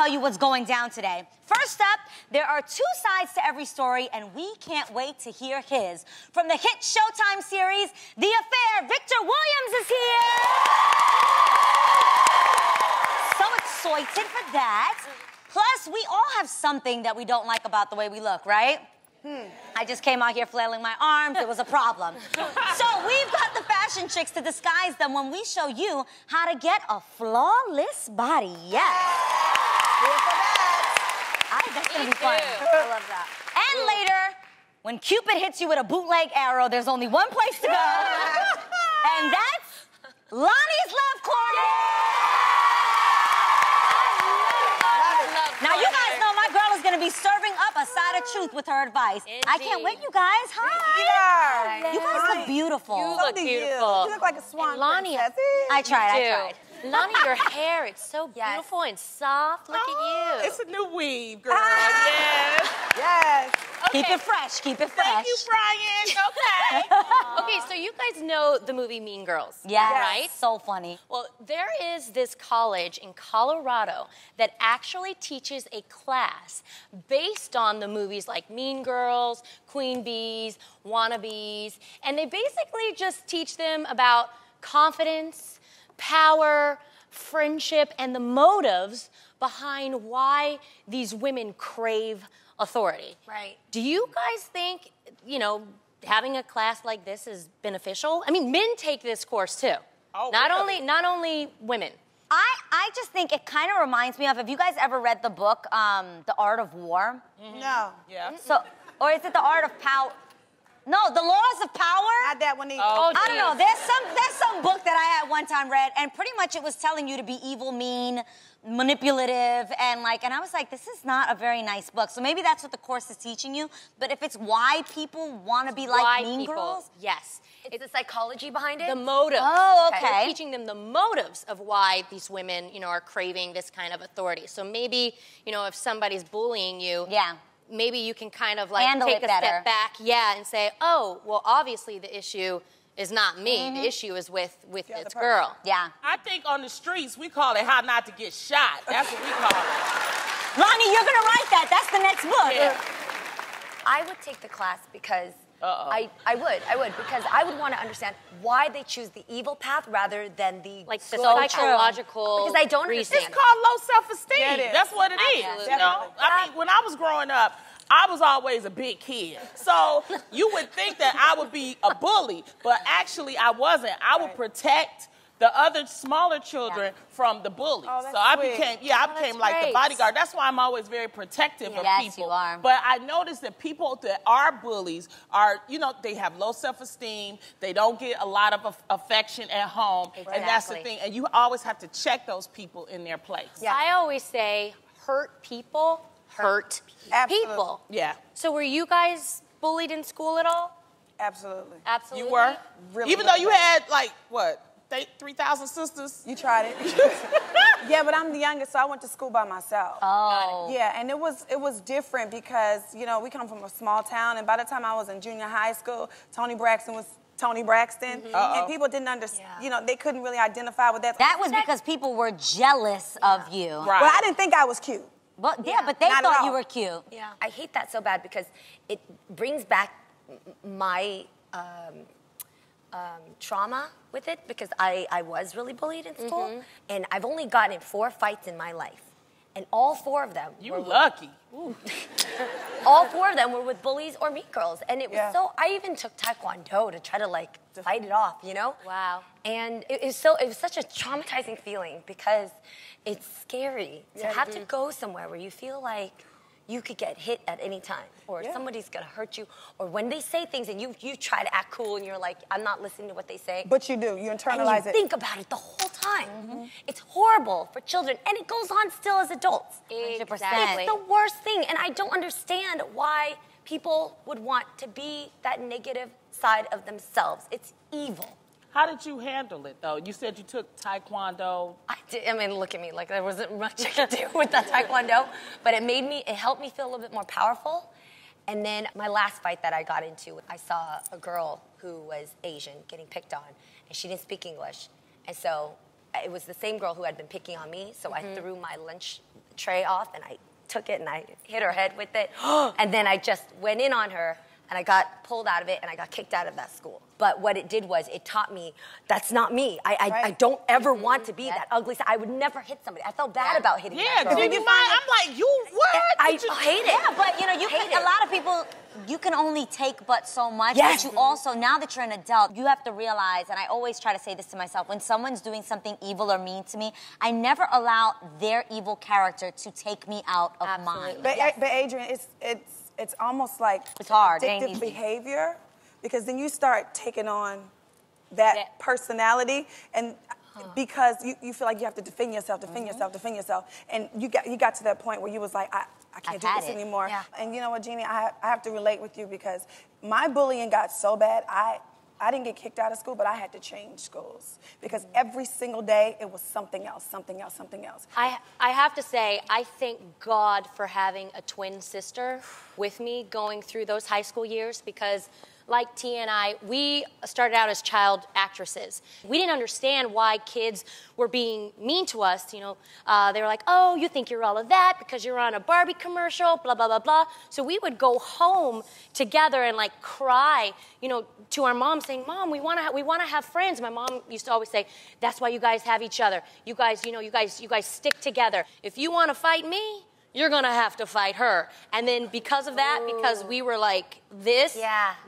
tell you what's going down today. First up, there are two sides to every story, and we can't wait to hear his. From the hit Showtime series, The Affair, Victor Williams is here. So excited for that. Plus, we all have something that we don't like about the way we look, right? I just came out here flailing my arms. It was a problem. So we've got the fashion chicks to disguise them when we show you how to get a flawless body. Yes. Here for that. That's going to be fun. I love that. And later, when Cupid hits you with a bootleg arrow, there's only one place to go. And that's Loni's Love Corner. Now, you guys know my girl is going to be serving up a side of truth with her advice. Indeed. I can't wait, you guys. Hi. You guys look beautiful. You look beautiful. You look like a swan. Loni, I tried. Loni, your hair, it's so beautiful and soft. Look at you. It's a new weave, girl. Yes. Yes. Okay. Keep it fresh. Keep it fresh. Thank you, Brian. Okay. Okay, so you guys know the movie Mean Girls, yes. right? So funny. Well, there is this college in Colorado that actually teaches a class based on the movies like Mean Girls, Queen Bees, Wannabes, and they basically just teach them about confidence, power, friendship, and the motives behind why these women crave authority. Right. Do you guys think, you know, having a class like this is beneficial? I mean, men take this course too. Oh, not really? only women. I just think it kind of reminds me of, have you guys ever read the book, The Art of War? No. Yeah. So, or is it The Art of Power? No, The Laws of Power? Not that one either. Oh, I don't know. There's some book that I had one time read, and pretty much it was telling you to be evil, mean, manipulative, and I was like, this is not a very nice book. So maybe that's what the course is teaching you. But if it's why people want to be like Mean Girls? Yes. It's the psychology behind it? The motives. Oh, okay. They're teaching them the motives of why these women, you know, are craving this kind of authority. So maybe, you know, if somebody's bullying you, maybe you can kind of like handle take it a better. step back, and say, oh, well, obviously the issue is not me. The issue is with this girl. Yeah. I think on the streets, we call it how not to get shot. That's what we call it. Lonnie, you're going to write that. That's the next book. Yeah. I would take the class because I would because I would want to understand why they choose the evil path rather than the Like the psychological because I don't understand. It's called low self-esteem. Yeah, it is. That's what it is. You know? I mean, when I was growing up, I was always a big kid. So you would think that I would be a bully, but actually I wasn't. I would protect the other smaller children from the bullies. Oh, that's so I sweet. became like the bodyguard. That's why I'm always very protective of Yes, people. you are. But I noticed that people that are bullies are, you know, they have low self-esteem. They don't get a lot of affection at home. Exactly. And that's the thing. And you always have to check those people in their place. Yeah. I always say, hurt people hurt Absolutely. people. Yeah. So were you guys bullied in school at all? Absolutely. Absolutely. You were? Really Even though you bad. had, like, what, 3,000 sisters? You tried it. Yeah, but I'm the youngest, so I went to school by myself. Oh. Yeah, and it was different because, you know, we come from a small town, and by the time I was in junior high school, Tony Braxton was Tony Braxton, and people didn't understand, you know, they couldn't really identify with that. That was because people were jealous of you. Right. Well, I didn't think I was cute. But, but they Not at thought all. you were cute. Yeah. I hate that so bad because it brings back my trauma with it because I was really bullied in school, and I've only gotten in 4 fights in my life, and all 4 of them You lucky. all 4 of them were with bullies or mean girls, and it was Yeah. so. I even took Taekwondo to try to like fight it off, you know. Wow. And it was such a traumatizing feeling because it's scary to have to go somewhere where you feel like you could get hit at any time, or somebody's gonna hurt you, or when they say things and you try to act cool and you're like, I'm not listening to what they say. But you do. You internalize and you it. think about it the whole time. It's horrible for children, and it goes on still as adults. 100%. It's the worst thing, and I don't understand why people would want to be that negative side of themselves. It's evil. How did you handle it, though? You said you took Taekwondo. I mean, look at me, like there wasn't much I could do with that Taekwondo, but it helped me feel a little bit more powerful. And then my last fight that I got into, I saw a girl who was Asian getting picked on, and she didn't speak English. And so it was the same girl who had been picking on me, so I threw my lunch tray off, and I took it and I hit her head with it. And then I just went in on her, and I got pulled out of it, and I got kicked out of that school. But what it did was it taught me that's not me. I don't ever want to be that ugly. I would never hit somebody. I felt bad about hitting that girl. I'm like, you what? I hate it. Yeah, but you know, a lot of people, you can only take but so much. Yes. But you also, now that you're an adult, you have to realize, and I always try to say this to myself, when someone's doing something evil or mean to me, I never allow their evil character to take me out of mine. But Adrian, it's almost like it's hard. Addictive behavior, because then you start taking on that personality, and because you feel like you have to defend yourself, and you got to that point where you was like, I can't do this anymore. Yeah. And you know what, Jeannie, I have to relate with you, because my bullying got so bad, I didn't get kicked out of school, but I had to change schools, because every single day it was something else. I have to say, I thank God for having a twin sister with me going through those high school years, because like Tia and I, we started out as child actresses. We didn't understand why kids were being mean to us. You know, they were like, oh, you think you're all of that because you're on a Barbie commercial, blah, blah, blah, blah. So we would go home together and like cry, you know, to our mom saying, Mom, we want to have friends. My mom used to always say, that's why you guys have each other. You guys, you know, you guys stick together. If you want to fight me, you're going to have to fight her. And then because of that, because we were like this,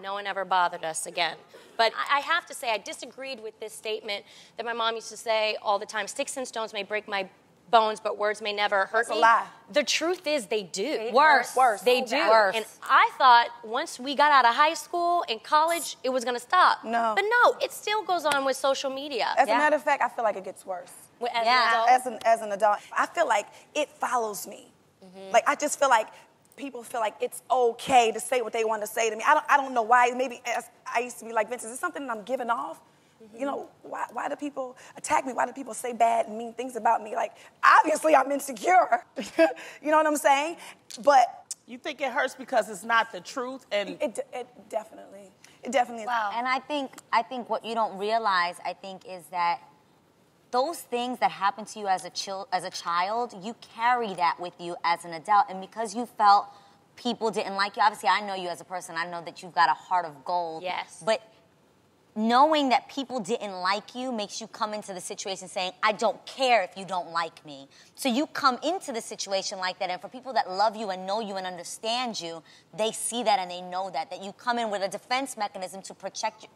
no one ever bothered us again. But I have to say, I disagreed with this statement that my mom used to say all the time, sticks and stones may break my bones, but words may never hurt me. That's a lie. The truth is they do. Worse. They do. Worse. And I thought once we got out of high school and college, it was going to stop. No. But no, it still goes on with social media. As a matter of fact, I feel like it gets worse. As an adult, I feel like it follows me. Like, I just feel like people feel like it's okay to say what they want to say to me. I don't know why. Maybe I used to be like, Vince, is this something that I'm giving off? You know, why do people attack me? Why do people say bad and mean things about me? Like, obviously I'm insecure. You know what I'm saying? But you think it hurts because it's not the truth, and it definitely is. Wow. And I think what you don't realize, is that those things that happen to you as a child, you carry that with you as an adult. And because you felt people didn't like you, obviously I know you as a person, I know that you've got a heart of gold. Yes. But knowing that people didn't like you makes you come into the situation saying, I don't care if you don't like me. So you come into the situation like that, and for people that love you and know you and understand you, they see that and they know that you come in with a defense mechanism to protect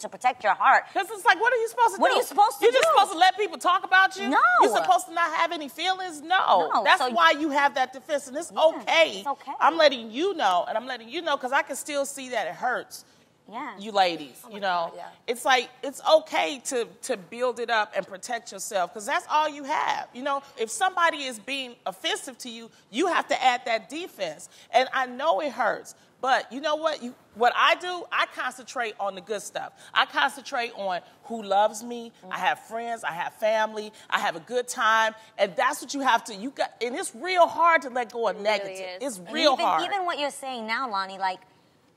your heart. Because it's like, what are you supposed to do? What are you supposed to do? You're just supposed to let people talk about you? No. You're supposed to not have any feelings? No. That's why you have that defense, and it's okay. It's okay. I'm letting you know, because I can still see that it hurts. Yeah. You ladies, you know. God, It's like, it's okay to build it up and protect yourself, because that's all you have. You know, if somebody is being offensive to you, you have to add that defense. And I know it hurts, but you know what? What I do, I concentrate on the good stuff. I concentrate on who loves me. I have friends, I have family, I have a good time, and that's what you have to, and it's real hard to let go of negative. Really it's real hard. Even what you're saying now, Loni, like,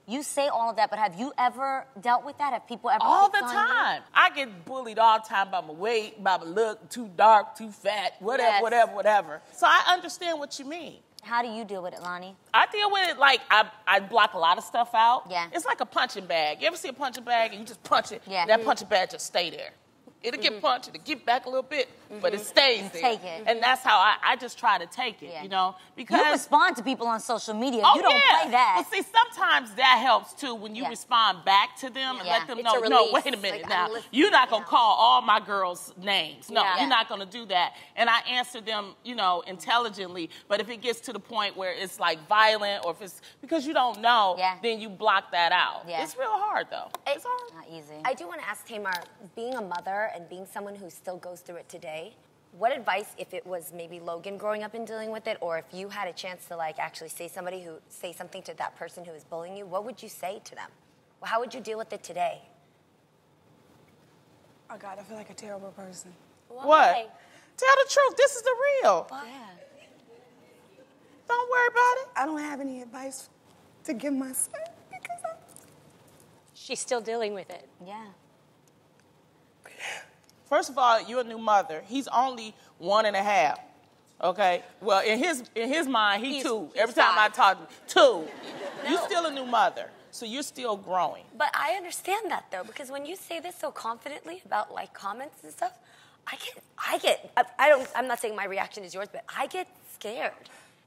you say all of that, but have you ever dealt with that? Have people ever all the picked on time? I get bullied all the time by my weight, by my look, too dark, too fat, whatever. So I understand what you mean. How do you deal with it, Loni? I deal with it like I block a lot of stuff out. Yeah. It's like a punching bag. You ever see a punching bag and you just punch it? Yeah. That punching bag just stay there. It'll get punched, it'll get back a little bit, but it stays there. Take it. And that's how I just try to take it, you know? Because you respond to people on social media. Oh, you don't play that. Well, see, sometimes that helps, too, when you respond back to them and let them know, no, wait a minute now. You're not going to call all my girls' names. No, you're not going to do that. And I answer them, you know, intelligently. But if it gets to the point where it's, like, violent, or if it's because you don't know, then you block that out. Yeah. It's real hard, though. It's hard. Not easy. I do want to ask Tamar, being a mother and being someone who still goes through it today, what advice, if it was maybe Logan growing up and dealing with it, or if you had a chance to like actually say something to that person who is bullying you, what would you say to them? Well, how would you deal with it today? Oh God, I feel like a terrible person. Why? What? Tell the truth. This is the real. Yeah. Don't worry about it. I don't have any advice to give my son because She's still dealing with it. Yeah. First of all, you're a new mother. He's only 1.5. Okay. Well, in his mind, he's 2. Every time 5. I talk, 2. You're still a new mother, so you're still growing. But I understand that though, because when you say this so confidently about like comments and stuff, I'm not saying my reaction is yours, but I get scared.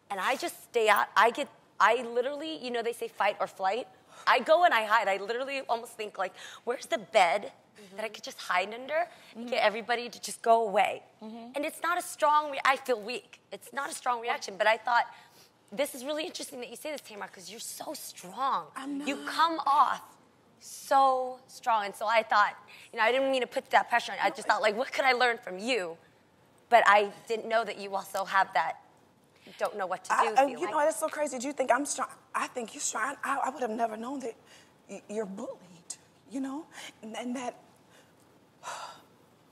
And I just stay out. I literally, you know, they say fight or flight. I go and I hide. I literally almost think like, where's the bed that I could just hide under and get everybody to just go away? And it's not a strong, I feel weak. It's not a strong reaction, but I thought, this is really interesting that you say this, Tamara, because you're so strong. You come off so strong. And so I thought, you know, I didn't mean to put that pressure on you. I just thought, like, what could I learn from you? But I didn't know that you also have that, you don't know what to do. You know, that's so crazy. Do you think I'm strong? I think you're strong. I would have never known that you're bullied, you know? And that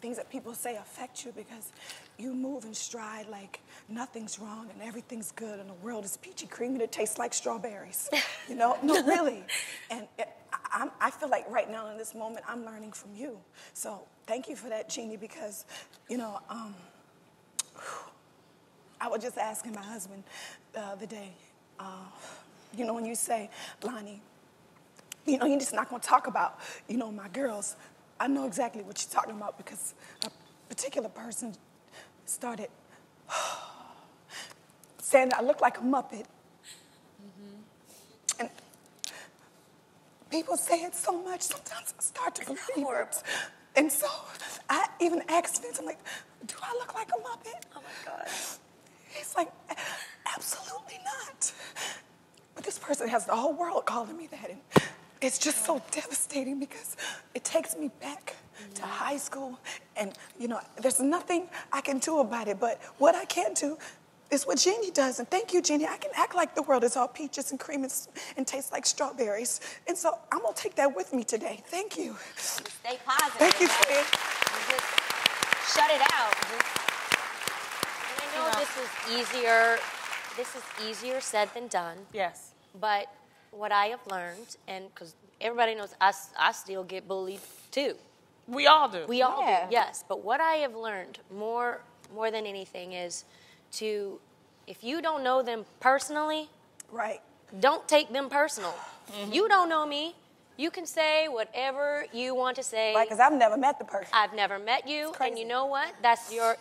things that people say affect you because you move in stride like nothing's wrong and everything's good and the world is peachy cream and it tastes like strawberries, you know? No, really. And I feel like right now in this moment, I'm learning from you. So thank you for that, Jeannie, because, you know, I was just asking my husband the other day, you know, when you say, Loni, you know, you're just not going to talk about, you know, my girls. I know exactly what you're talking about because a particular person started saying that I look like a Muppet. And people say it so much, sometimes I start to believe it. And so I even asked Vince, I'm like, do I look like a Muppet? Oh my God. He's like, absolutely not. But this person has the whole world calling me that. And it's just so devastating because it takes me back to high school. And, you know, there's nothing I can do about it. But what I can do is what Jeannie does. And thank you, Jeannie. I can act like the world is all peaches and cream and tastes like strawberries. And so I'm going to take that with me today. Thank you. Stay positive. Thank you, friend. Just shut it out. I know this is easier said than done. Yes. But what I have learned, and because everybody knows I still get bullied too. We all do. We all do, yes. But what I have learned more than anything is to, if you don't know them personally, right, don't take them personal. You don't know me. You can say whatever you want to say. Right, because I've never met the person. I've never met you, and you know what? That's your.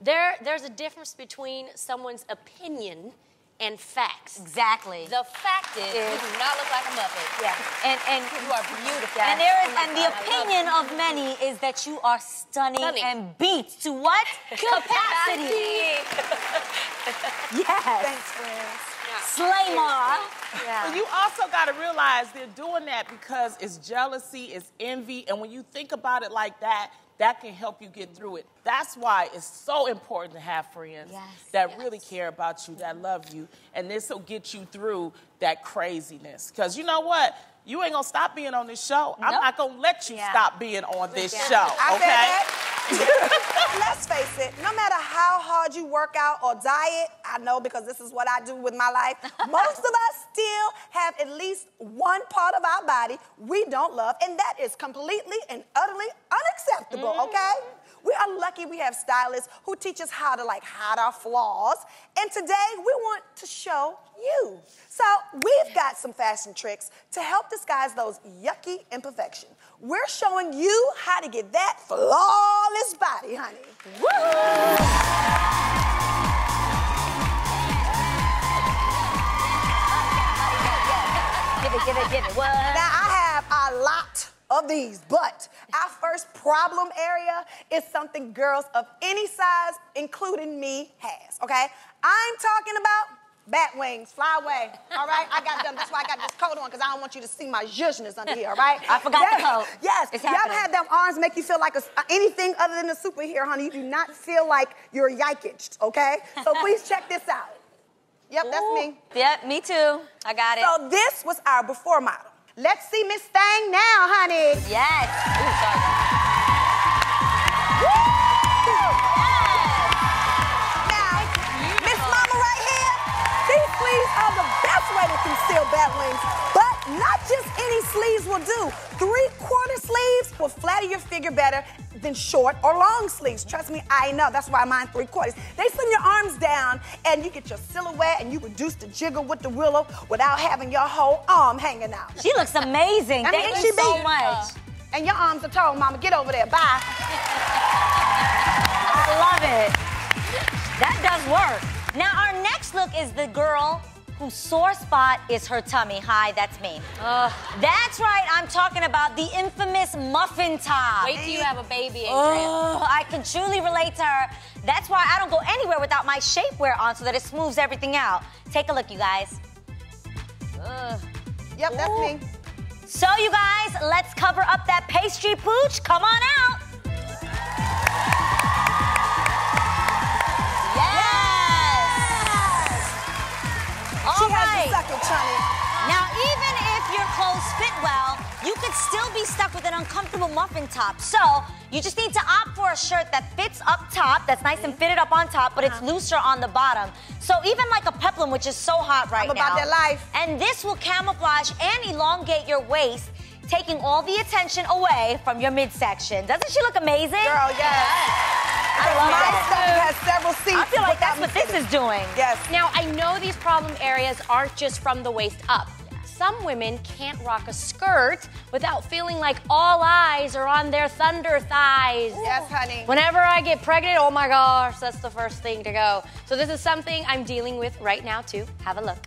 There's a difference between someone's opinion and facts. Exactly. The fact is, you do not look like a Muppet. Yeah. And you are beautiful. And the opinion of many is that you are stunning. And beat to what? Capacity. Yes. Thanks, friends. Slay Ma. Yeah. But you also got to realize they're doing that because it's jealousy, it's envy, and when you think about it like that, that can help you get through it. That's why it's so important to have friends that really care about you, that love you, and this will get you through that craziness. Because you know what? You ain't going to stop being on this show. I'm not going to let you stop being on this show, okay? Let's face it, no matter how hard you work out or diet, I know because this is what I do with my life, most of us still have at least one part of our body we don't love, and that is completely and utterly unacceptable, okay? We are lucky we have stylists who teach us how to, like, hide our flaws, and today we want to show you. So we've got some fashion tricks to help disguise those yucky imperfections. We're showing you how to get that flawless body, honey. Woo! Give it. What? Now, I have a lot of these, but our first problem area is something girls of any size, including me, has, okay? I'm talking about bat wings, fly away, all right? I got them, that's why I got this coat on, because I don't want you to see my zhuzhness under here, all right? I forgot the coat. Yes, you ever had them arms make you feel like anything other than a superhero, honey? You do not feel like you're yiked, okay? So please check this out. Yep, that's me. Yep, me too. I got it. So this was our before model. Let's see Miss Thang now, honey. Yes. Ooh, sorry. Now, Miss Mama right here, these sleeves are the best way to conceal bat wings. But not just any sleeves will do. 3/4 sleeves will flatter your figure better than short or long sleeves. Trust me, I know. That's why mine 3/4. They slim your arms down and you get your silhouette and you reduce the jiggle with the willow without having your whole arm hanging out. She looks amazing. Thank you so much. And your arms are tall, Mama. Get over there. Bye. I love it. That does work. Now, our next look is the girl whose sore spot is her tummy. Hi, that's me. That's right, I'm talking about the infamous muffin top. Wait till you have a baby, Adrian. I can truly relate to her. That's why I don't go anywhere without my shapewear on so that it smooths everything out. Take a look, you guys. Yep, that's me. So, you guys, let's cover up that pastry pooch. Come on out. She has to suck it, Chunny. Now, even if your clothes fit well, you could still be stuck with an uncomfortable muffin top. So, you just need to opt for a shirt that fits up top, that's nice and fitted up on top, but it's looser on the bottom. So even like a peplum, which is so hot right now. I'm about that life. And this will camouflage and elongate your waist, taking all the attention away from your midsection. Doesn't she look amazing? Girl, yes. I love My that. stuff has several seats. I feel like that's what this is doing. Yes. Now, I know these problem areas aren't just from the waist up. Some women can't rock a skirt without feeling like all eyes are on their thunder thighs. Yes, honey. Whenever I get pregnant, oh my gosh, that's the first thing to go. So this is something I'm dealing with right now, too. Have a look.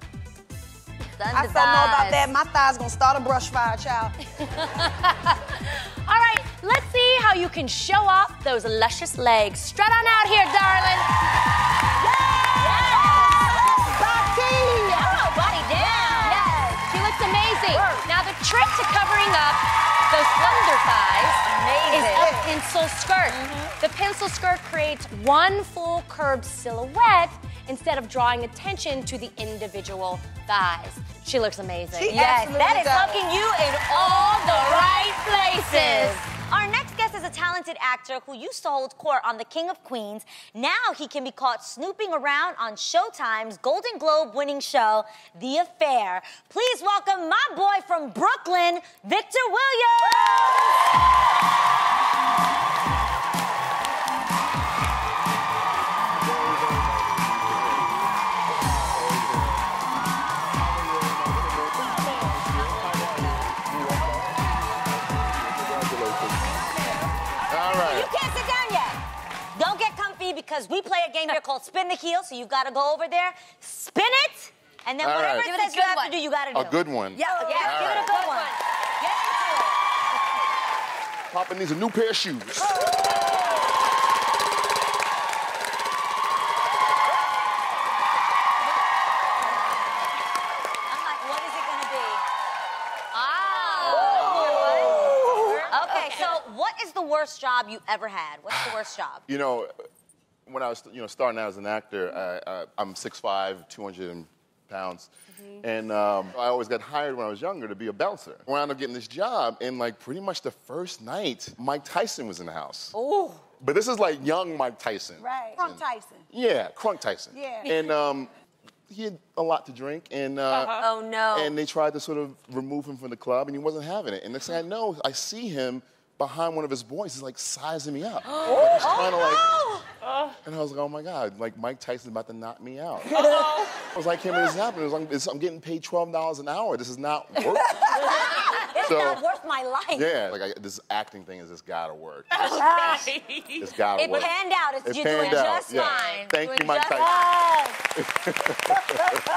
I still know about that. My thigh's gonna start a brush fire, child. All right, let's see how you can show off those luscious legs. Strut on out here, darling. Body down. Yes, she looks amazing. Now the trick to covering up those thunder thighs is a pencil skirt. The pencil skirt creates one full curved silhouette instead of drawing attention to the individual thighs. She looks amazing. Yes, that is hooking you in all the right places. Our next guest is a talented actor who used to hold court on The King of Queens. Now he can be caught snooping around on Showtime's Golden Globe winning show, The Affair. Please welcome my boy from Brooklyn, Victor Williams. Because we play a game here called Spin the Heel, so you've got to go over there, spin it, and then whatever it says you have to do, you got to do. A good one. Yeah, give it a good one. Get into it. Papa needs a new pair of shoes. I'm like, what is it going to be? Okay, so what is the worst job you ever had? What's the worst job? You know, when I was starting out as an actor, I'm 6'5", 200 pounds. And I always got hired when I was younger to be a bouncer. I wound up getting this job, and like pretty much the first night, Mike Tyson was in the house. Ooh. But this is like young Mike Tyson. Right. Crunk Tyson. Yeah, Crunk Tyson. Yeah. And he had a lot to drink, and Oh, no. and they tried to sort of remove him from the club, and he wasn't having it. And next thing I know, I see him behind one of his boys. He's like sizing me up. Like, he's trying to and I was like, oh my God, like Mike Tyson's about to knock me out. I was like, can't believe this happened. It was like, I'm getting paid $12 an hour. This is not worth it. It's not worth my life. Yeah, like this acting thing has just gotta work. Okay. It's gotta work. It panned out. You're doing panned out. just Yeah. fine. Thank Doing you, Mike just Tyson.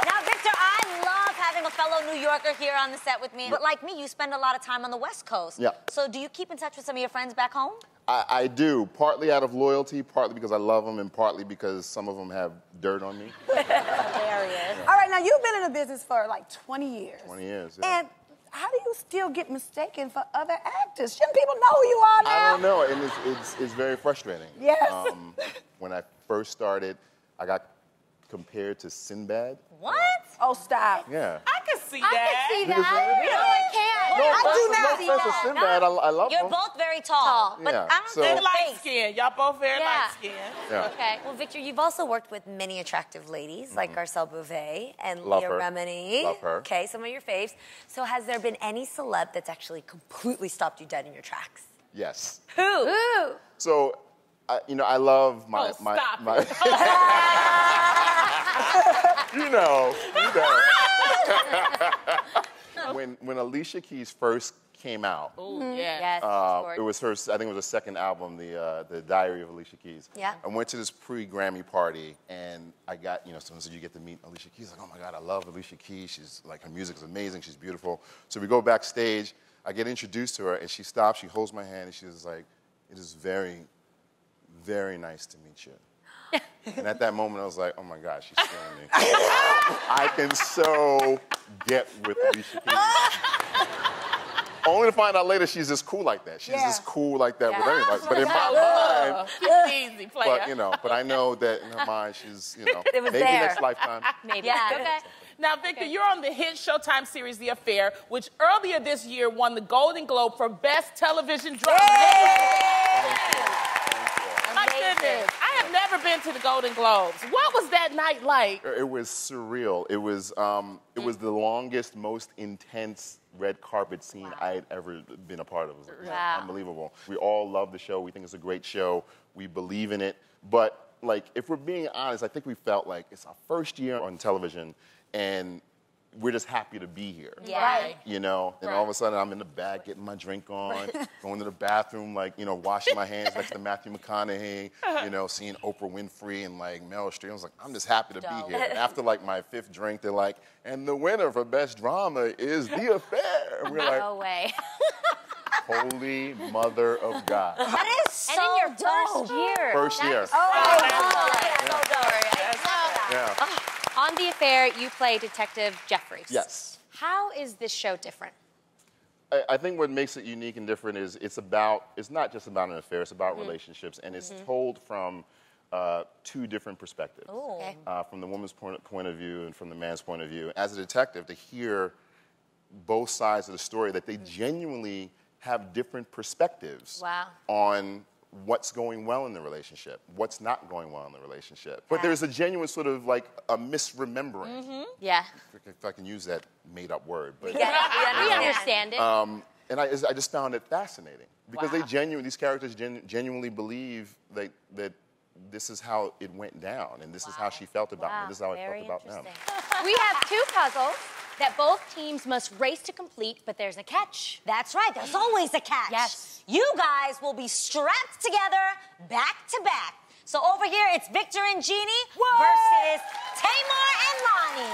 Now, Victor, I love having a fellow New Yorker here on the set with me. But like me, you spend a lot of time on the West Coast. Yeah. So do you keep in touch with some of your friends back home? I do, partly out of loyalty, partly because I love them, and partly because some of them have dirt on me. Hilarious. All right, now you've been in the business for like 20 years. 20 years, yeah. And how do you still get mistaken for other actors? Shouldn't people know who you are now? I don't know, and it's very frustrating. Yes. When I first started, I got compared to Sinbad. What? Oh, stop. Yeah. I can see that. I can see that. Really? No, I can't. I do not No see offense to that. Sinbad, I love You're him. both very tall. But Yeah, I don't so- think They the light face. skin. Y'all both very Yeah. light skin. Yeah. Okay. Well, Victor, you've also worked with many attractive ladies like Garcelle Beauvais and Love Leah her. Remini. Love her. Okay, some of your faves. So has there been any celeb that's actually completely stopped you dead in your tracks? Yes. Who? So, you know, I love my... When Alicia Keys first came out, Yes, it was her, I think it was her second album, the Diary of Alicia Keys. Yeah. I went to this pre-Grammy party, and I got, you know, someone said, you get to meet Alicia Keys. Like, oh my God, I love Alicia Keys. She's like, her music is amazing. She's beautiful. So we go backstage. I get introduced to her, and she stops. She holds my hand, and she's like, it is very, very nice to meet you. And at that moment, I was like, oh my God, she's feeling me. I can so get with Alicia Keys. Only to find out later she's just cool like that. She's just cool like that with everybody. But in my mind, she's easy player. But you know, but I know that in her mind she's, you know, It was maybe there. next lifetime. Maybe. Yeah. Okay. Now, Victor, you're on the hit Showtime series The Affair, which earlier this year won the Golden Globe for Best Television Drama. My goodness, I have never been to the Golden Globes. What was that night like? It was surreal. It was the longest, most intense red carpet scene I had ever been a part of. It was unbelievable. We all love the show. We think it's a great show. We believe in it. But like, if we're being honest, I think we felt like it's our first year on television, and we're just happy to be here. Yeah. Right. You know, and all of a sudden I'm in the back getting my drink on, going to the bathroom, like, you know, washing my hands next to Matthew McConaughey, you know, seeing Oprah Winfrey and like Meryl Streep. I was like, I'm just happy to be here. And after like my 5th drink, they're like, and the winner for Best Drama is The Affair. And we're like, No way. Holy Mother of God. That is so And in your dope. first year. First year. Yeah. On The Affair, you play Detective Jeffries. Yes. How is this show different? I think what makes it unique and different is it's not just about an affair, it's about relationships, and it's told from 2 different perspectives. Okay. From the woman's point of view and from the man's point of view. As a detective, to hear both sides of the story, that they genuinely have different perspectives on what's going well in the relationship, what's not going well in the relationship. But there's a genuine sort of like a misremembering. Yeah. If I can use that made-up word. But, We understand it. and I just found it fascinating because these characters genuinely believe that this is how it went down, and this is how she felt about me, this is how I felt about them. We have 2 puzzles that both teams must race to complete, but there's a catch. That's right, there's always a catch. Yes. You guys will be strapped together, back to back. So over here, it's Victor and Jeannie versus Tamar and Loni.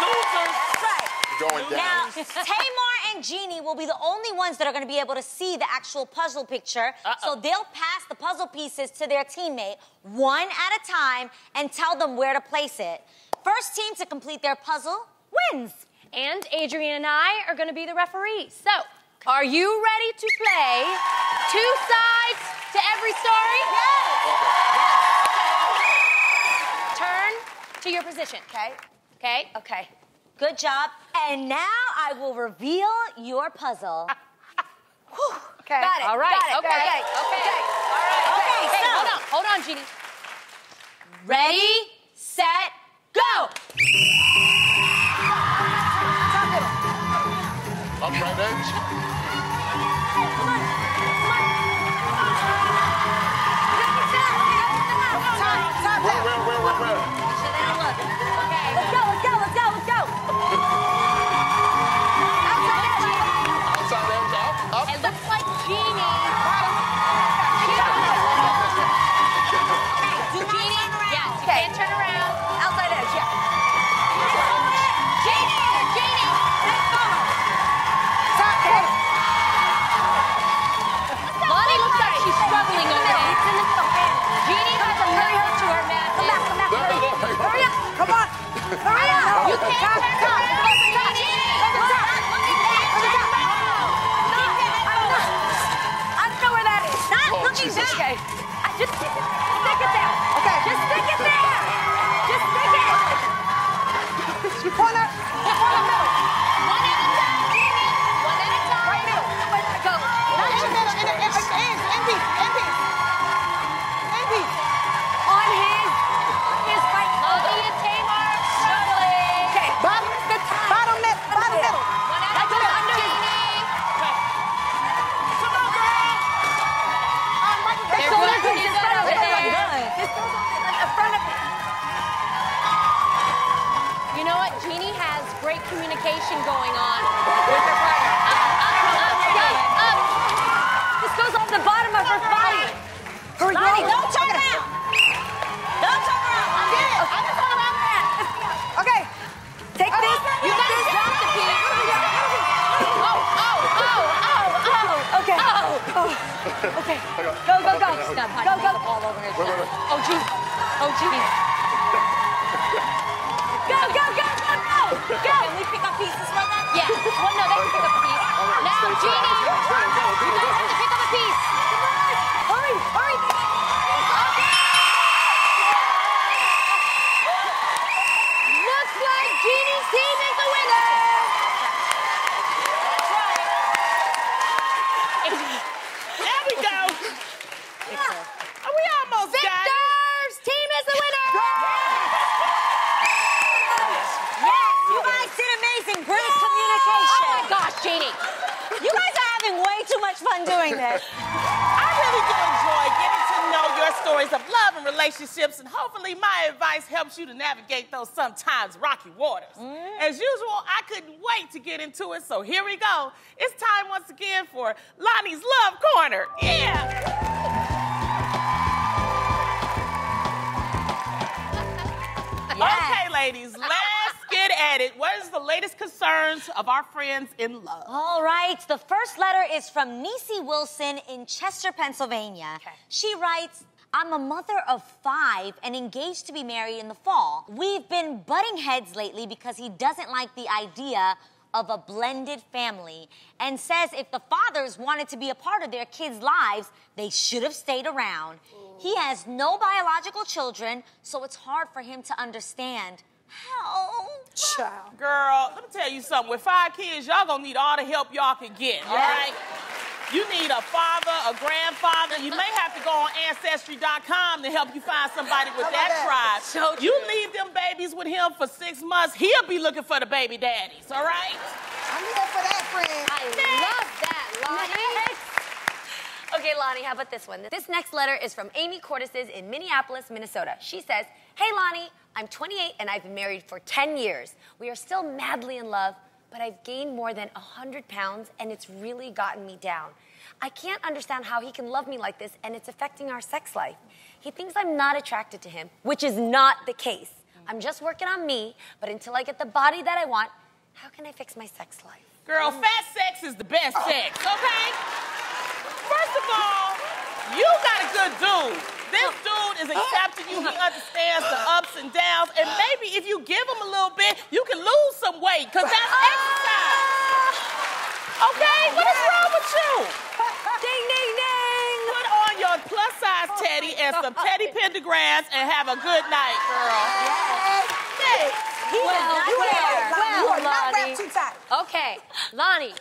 Losers. That's right. Going down. Now, Tamar and Jeannie will be the only ones that are going to be able to see the actual puzzle picture. So they'll pass the puzzle pieces to their teammate one at a time and tell them where to place it. First team to complete their puzzle wins. And Adrian and I are going to be the referees. So, are you ready to play 2 sides to every story? Yes. Turn to your position. Okay. Okay? Okay. Good job. And now I will reveal your puzzle. Okay. Got it. All right. Got it. Okay. Okay. Okay. All right. Okay. So, Hold on, Jeannie. Ready, set, go! Upright edge. Where? Let's go. Outside edge, up. It looks like Jeannie. Yes, you can't turn around. Outside edge, yeah. Jeannie! Loni looks like she's struggling over there. Jeannie has a mirror to her madness. Hurry up. Come on. Hurry up. You can't turn around. I know where that is. Not looking back. Okay. Just stick it there. Okay. Just stick it there. Just stick it. Corner. Middle. One at a time, Jeannie. One at a time. Right middle. Where did I go? Not in the middle. In piece. On his right. Loni and Tamar are struggling. Okay. Bottom middle. One at a time, Jeannie. Come on, girl. great communication going on with her partner. Up. This goes off the bottom of her body. Hurry, Loni, don't turn around. Don't turn around. I'm gonna turn around. Okay. Take this. You gotta drop the piece. Okay. Okay. Go. Go. All over his Wait. Oh, jeez. Go. Can we pick up pieces from them? Yeah. Well, no, they can pick up a piece. Now, Jeannie, you guys have to pick up a piece. Hurry. Looks like Jeannie's team is the winner. There we go. We almost got it. Victor's team is the winner. Yes, you guys did amazing. Great communication. Oh my gosh, Jeannie. You guys are having way too much fun doing this. I really do enjoy getting to know your stories of love and relationships, and hopefully my advice helps you to navigate those sometimes rocky waters. As usual, I couldn't wait to get into it, so here we go. It's time once again for Loni's Love Corner. Yeah! Okay, ladies, let's get at it. What is the latest concerns of our friends in love? All right, the first letter is from Niecy Wilson in Chester, Pennsylvania. Okay. She writes, I'm a mother of 5 and engaged to be married in the fall. We've been butting heads lately because he doesn't like the idea of a blended family and says if the fathers wanted to be a part of their kids' lives, they should have stayed around. He has no biological children, so it's hard for him to understand. Help. Child. Girl, let me tell you something. With 5 kids, y'all gonna need all the help y'all can get, all right? You need a father, a grandfather. You may have to go on Ancestry.com to help you find somebody with that tribe. So you leave them babies with him for 6 months, he'll be looking for the baby daddies, all right? I'm here for that, friend. I love that, Loni. Okay, Loni, how about this one? This next letter is from Amy Cortices in Minneapolis, Minnesota. She says, hey, Loni, I'm 28 and I've been married for 10 years. We are still madly in love, but I've gained more than 100 pounds and it's really gotten me down. I can't understand how he can love me like this and it's affecting our sex life. He thinks I'm not attracted to him, which is not the case. I'm just working on me, but until I get the body that I want, how can I fix my sex life? Girl, fat sex is the best sex, okay? First of all, you got a good dude. This dude is accepting you. He understands the ups and downs. And maybe if you give him a little bit, you can lose some weight, because that's exercise. Okay? What is wrong with you? Ding, ding, ding! Put on your plus-size teddy and some teddy pentagrams and have a good night, girl. Yes. He Well, does not well, care. You are not Loni. wrapped too tight. Okay, Loni,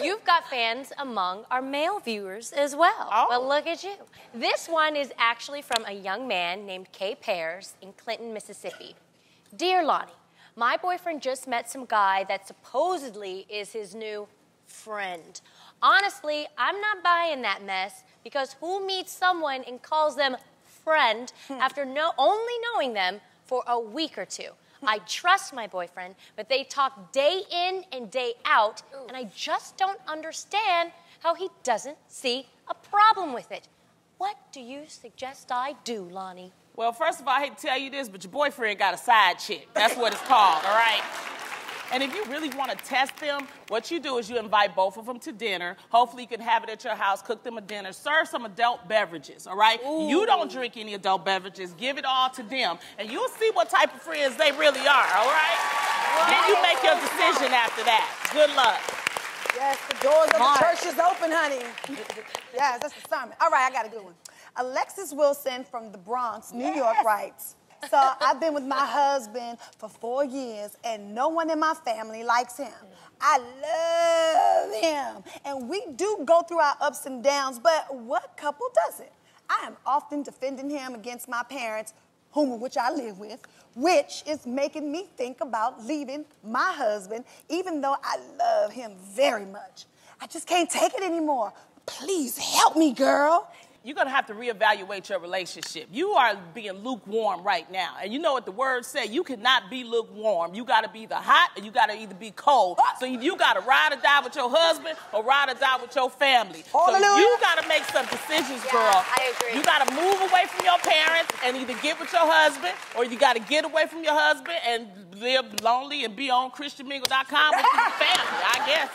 you've got fans among our male viewers as well. Oh. Well, look at you. This one is actually from a young man named Kay Pears in Clinton, Mississippi. Dear Loni, my boyfriend just met some guy that supposedly is his new friend. Honestly, I'm not buying that mess because who meets someone and calls them friend after only knowing them for a week or two? I trust my boyfriend, but they talk day in and day out, and I just don't understand how he doesn't see a problem with it. What do you suggest I do, Loni? Well, first of all, I hate to tell you this, but your boyfriend got a side chick. That's what it's called, all right? And if you really want to test them, what you do is you invite both of them to dinner. Hopefully you can have it at your house, cook them a dinner, serve some adult beverages, all right? Ooh. You don't drink any adult beverages. Give it all to them. And you'll see what type of friends they really are, all right? Then you make your decision after that. Good luck. Yes, the doors of the church is open, honey. Yes, that's the sermon. All right, I got a good one. Alexis Wilson from the Bronx, New York writes, so I've been with my husband for 4 years, and no one in my family likes him. I love him, and we do go through our ups and downs, but what couple doesn't? I am often defending him against my parents, which I live with, which is making me think about leaving my husband, even though I love him very much. I just can't take it anymore. Please help me, girl. you're going to have to reevaluate your relationship. You are being lukewarm right now. And you know what the words say. You cannot be lukewarm. You got to be either hot or you got to either be cold. So you got to ride or die with your husband or ride or die with your family. Hallelujah. So you got to make some decisions, girl. I agree. You got to move away from your parents and either get with your husband or you got to get away from your husband and live lonely and be on ChristianMingle.com with your family. I guess.